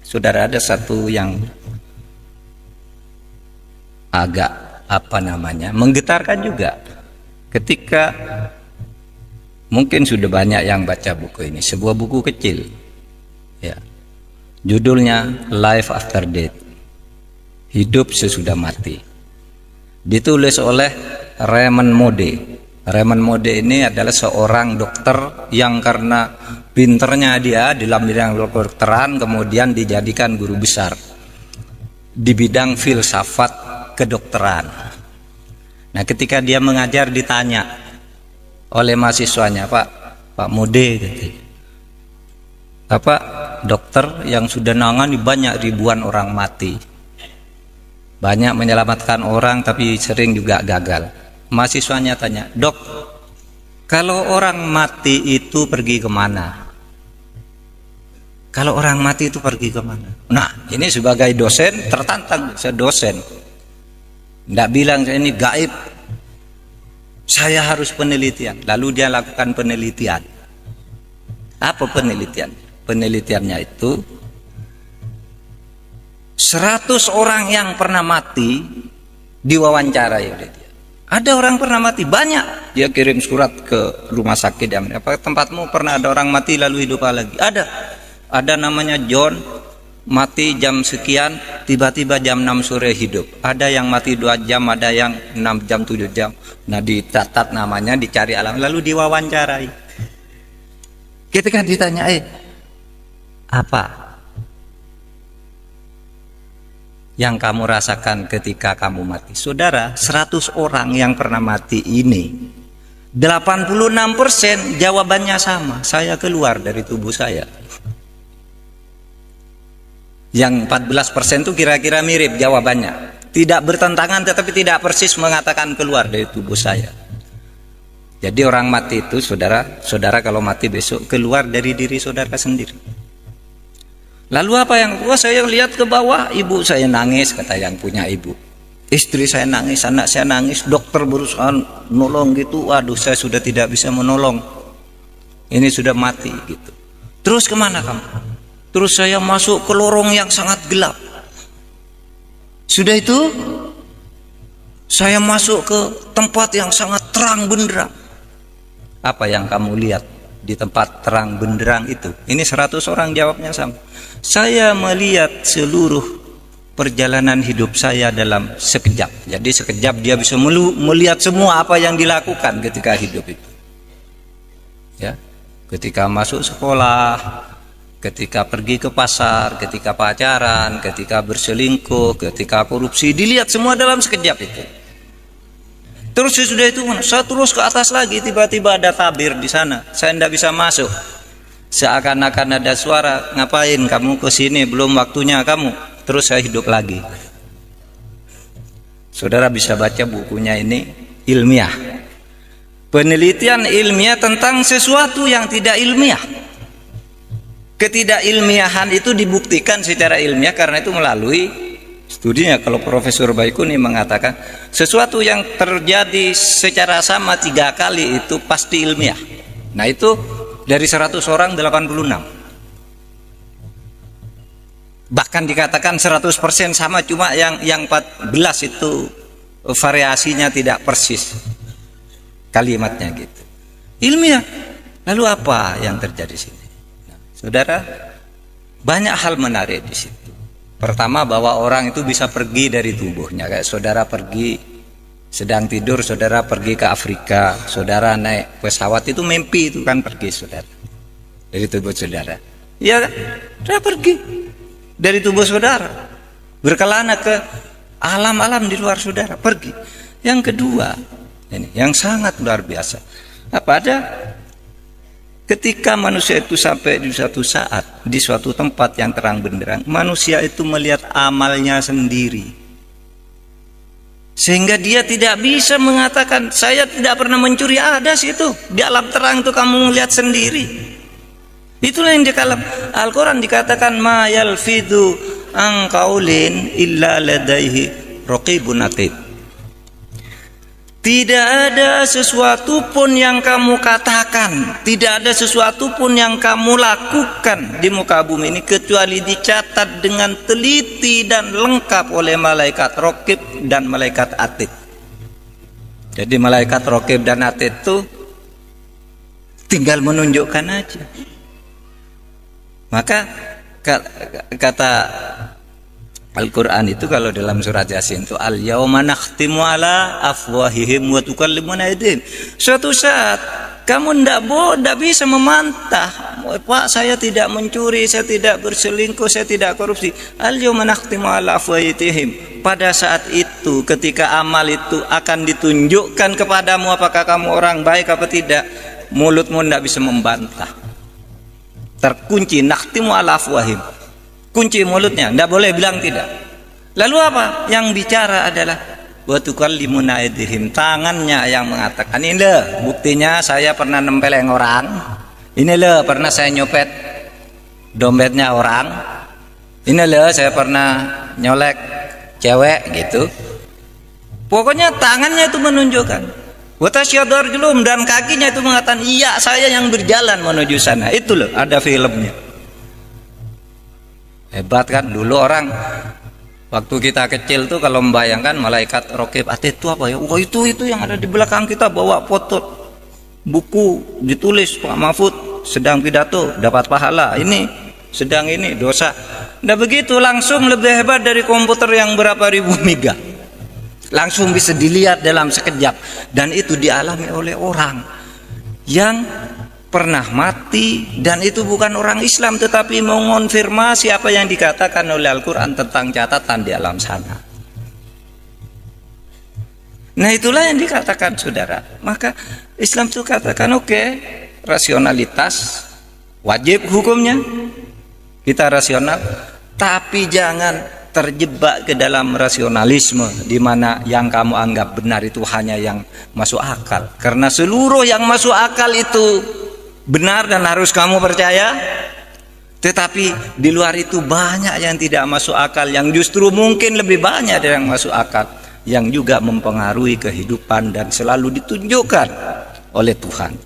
Saudara, ada satu yang agak menggetarkan juga. Ketika mungkin sudah banyak yang baca buku ini, sebuah buku kecil, ya, judulnya Life After Death, hidup sesudah mati, ditulis oleh Raymond Moody. Raymond Moody ini adalah seorang dokter yang karena pinternya dia dalam bidang kedokteran kemudian dijadikan guru besar di bidang filsafat kedokteran. Nah, ketika dia mengajar ditanya oleh mahasiswanya, Pak Moody, Bapak dokter yang sudah nangani banyak ribuan orang mati, banyak menyelamatkan orang tapi sering juga gagal. Mahasiswanya tanya, Dok, kalau orang mati itu pergi kemana? Kalau orang mati itu pergi kemana? Nah, ini sebagai dosen tertantang, saya dosen. Tidak bilang saya ini gaib, saya harus penelitian. Lalu dia lakukan penelitian. Apa penelitian? Penelitiannya itu 100 orang yang pernah mati diwawancarai oleh dia. Ada orang pernah mati banyak, dia kirim surat ke rumah sakit. Apa tempatmu pernah ada orang mati lalu hidup lagi? Ada namanya John, mati jam sekian, tiba-tiba jam 6 sore hidup. Ada yang mati 2 jam, ada yang 6 jam, 7 jam. Nah, dicatat namanya, dicari alam, lalu diwawancarai. Ketika ditanya, apa yang kamu rasakan ketika kamu mati? Saudara, 100 orang yang pernah mati ini 86% jawabannya sama, saya keluar dari tubuh saya. Yang 14% itu kira-kira mirip jawabannya, tidak bertentangan tetapi tidak persis mengatakan keluar dari tubuh saya. Jadi orang mati itu, saudara kalau mati besok keluar dari diri saudara sendiri. Lalu apa yang saya lihat ke bawah, ibu saya nangis, kata yang punya ibu. Istri saya nangis, anak saya nangis, dokter berusaha nolong gitu. Waduh, saya sudah tidak bisa menolong. Ini sudah mati gitu. Terus kemana kamu? Terus saya masuk ke lorong yang sangat gelap. Sudah itu saya masuk ke tempat yang sangat terang benderang. Apa yang kamu lihat di tempat terang benderang itu? Ini 100 orang jawabnya sama. Saya melihat seluruh perjalanan hidup saya dalam sekejap. Jadi sekejap dia bisa melihat semua apa yang dilakukan ketika hidup itu. Ya, ketika masuk sekolah, ketika pergi ke pasar, ketika pacaran, ketika berselingkuh, ketika korupsi, dilihat semua dalam sekejap itu. Terus sesudah itu saya terus ke atas lagi, tiba-tiba ada tabir di sana. Saya tidak bisa masuk. Seakan-akan ada suara, ngapain kamu ke sini, belum waktunya kamu. Terus saya hidup lagi. Saudara bisa baca bukunya, ini ilmiah. Penelitian ilmiah tentang sesuatu yang tidak ilmiah. Ketidakilmiahan itu dibuktikan secara ilmiah karena itu melalui studinya. Kalau Profesor Baikuni mengatakan sesuatu yang terjadi secara sama 3 kali itu pasti ilmiah. Nah, itu dari 100 orang 86. Bahkan dikatakan 100% sama, cuma yang 14 itu variasinya tidak persis kalimatnya gitu. Ilmiah. Lalu apa yang terjadi di sini? Nah, saudara, banyak hal menarik di situ. Pertama, bahwa orang itu bisa pergi dari tubuhnya. Kayak saudara pergi sedang tidur, saudara pergi ke Afrika, saudara naik pesawat, itu mimpi, itu kan pergi saudara dari tubuh saudara. Ya, saudara pergi dari tubuh saudara, berkelana ke alam-alam di luar saudara, pergi. Yang kedua, ini yang sangat luar biasa. Apa ada? Ketika manusia itu sampai di suatu saat, di suatu tempat yang terang benderang, manusia itu melihat amalnya sendiri. Sehingga dia tidak bisa mengatakan, saya tidak pernah mencuri. Ada sih itu, di alam terang itu kamu melihat sendiri. Itulah yang di dalam Al-Quran dikatakan, ma yalfidhu an qaulin illa ladaihi raqibun atid. Tidak ada sesuatu pun yang kamu katakan, tidak ada sesuatu pun yang kamu lakukan di muka bumi ini kecuali dicatat dengan teliti dan lengkap oleh malaikat Raqib dan malaikat Atid. Jadi malaikat Raqib dan Atid itu tinggal menunjukkan aja. Maka kata Al-Quran itu kalau dalam surat Yasin itu al-yauma nakhtimu ala afwahihim wa tukallimuna aydihim. Suatu saat kamu tidak bisa memantah, Pak, saya tidak mencuri, saya tidak berselingkuh, saya tidak korupsi. Al-yauma nakhtimu ala afwahihim. Pada saat itu ketika amal itu akan ditunjukkan kepadamu apakah kamu orang baik apa tidak, mulutmu tidak bisa membantah. Terkunci, nakhtimu ala afwahihim. Kunci mulutnya, tidak boleh bilang tidak. Lalu apa? Yang bicara adalah wa tukallimuna aydihim, tangannya yang mengatakan, ini loh buktinya saya pernah nempeleng orang, ini loh pernah saya nyopet dompetnya orang, ini loh saya pernah nyolek cewek gitu. Pokoknya tangannya itu menunjukkan. Wa tasyhadu arjuluhum, dan kakinya itu mengatakan iya saya yang berjalan menuju sana. Itu loh ada filmnya. Hebat kan dulu orang waktu kita kecil tuh kalau membayangkan malaikat Raqib Atid itu apa ya? Oh itu yang ada di belakang kita bawa foto buku ditulis Pak Mahfud sedang pidato dapat pahala, ini sedang ini dosa. Nah begitu langsung lebih hebat dari komputer yang berapa ribu mega. Langsung bisa dilihat dalam sekejap, dan itu dialami oleh orang yang pernah mati, dan itu bukan orang Islam tetapi mengonfirmasi apa yang dikatakan oleh Al-Quran tentang catatan di alam sana. Nah itulah yang dikatakan saudara. Maka Islam itu katakan oke, rasionalitas wajib hukumnya, kita rasional, tapi jangan terjebak ke dalam rasionalisme di mana yang kamu anggap benar itu hanya yang masuk akal, karena seluruh yang masuk akal itu benar dan harus kamu percaya. Tetapi di luar itu banyak yang tidak masuk akal, yang justru mungkin lebih banyak dari yang masuk akal, yang juga mempengaruhi kehidupan dan selalu ditunjukkan oleh Tuhan.